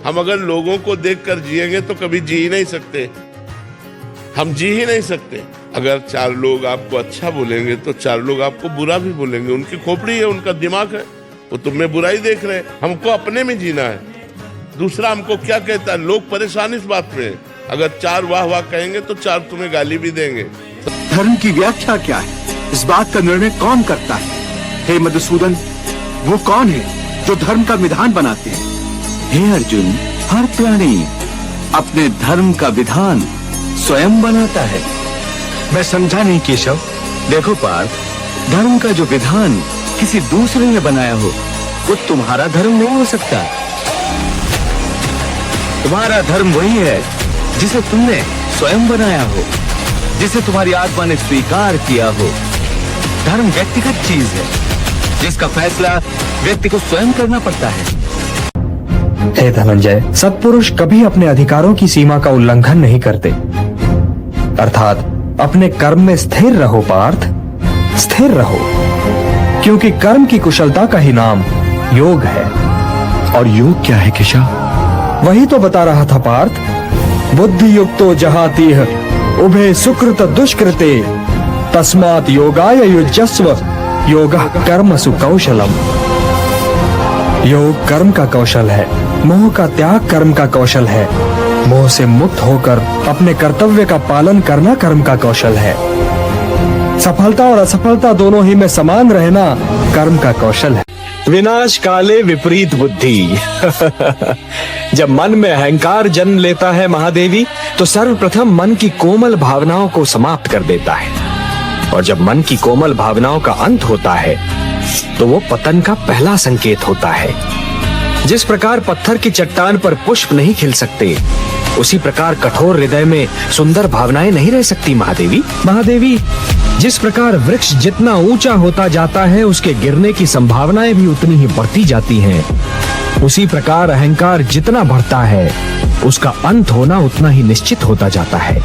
हम अगर लोगों को देखकर जिएंगे तो कभी जी ही नहीं सकते, हम जी ही नहीं सकते। अगर चार लोग आपको अच्छा बोलेंगे तो चार लोग आपको बुरा भी बोलेंगे। उनकी खोपड़ी है, उनका दिमाग है, वो तुम में बुराई देख रहे हैं। हमको अपने में जीना है, दूसरा हमको क्या कहता है। लोग परेशान इस बात में, अगर चार वाह वाह कहेंगे तो चार तुम्हें गाली भी देंगे। धर्म की व्याख्या क्या है, इस बात का निर्णय कौन करता है? हे मधुसूदन, वो कौन है जो धर्म का विधान बनाते हैं? हे अर्जुन, हर प्राणी अपने धर्म का विधान स्वयं बनाता है। मैं समझा नहीं केशव। देखो पार्थ, धर्म का जो विधान किसी दूसरे ने बनाया हो वो तुम्हारा धर्म नहीं हो सकता। तुम्हारा धर्म वही है जिसे तुमने स्वयं बनाया हो, जिसे तुम्हारी आत्मा ने स्वीकार किया हो। धर्म व्यक्तिगत चीज है जिसका फैसला व्यक्ति को स्वयं करना पड़ता है। हे धनंजय, सत्पुरुष कभी अपने अधिकारों की सीमा का उल्लंघन नहीं करते। अर्थात अपने कर्म में स्थिर रहो पार्थ, स्थिर रहो, क्योंकि कर्म की कुशलता का ही नाम योग है। और योग क्या है केशव? वही तो बता रहा था पार्थ। बुद्धि युक्तो जहातीह उभे सुकृत दुष्कृते तस्मात् योगाय युज्यस्व योगः कर्मसु कौशलम। योग कर्म का कौशल है, मोह का त्याग कर्म का कौशल है, मोह से मुक्त होकर अपने कर्तव्य का पालन करना कर्म का कौशल है। सफलता और असफलता दोनों ही में समान रहना कर्म का कौशल है। विनाश काले विपरीत बुद्धि। जब मन में अहंकार जन्म लेता है महादेवी, तो सर्वप्रथम मन की कोमल भावनाओं को समाप्त कर देता है, और जब मन की कोमल भावनाओं का अंत होता है तो वो पतन का पहला संकेत होता है। जिस प्रकार पत्थर की चट्टान पर पुष्प नहीं खिल सकते, उसी प्रकार कठोर हृदय में सुंदर भावनाएं नहीं रह सकती महादेवी। जिस प्रकार वृक्ष जितना ऊंचा होता जाता है, उसके गिरने की संभावनाएं भी उतनी ही बढ़ती जाती हैं। उसी प्रकार अहंकार जितना बढ़ता है, उसका अंत होना उतना ही निश्चित होता जाता है।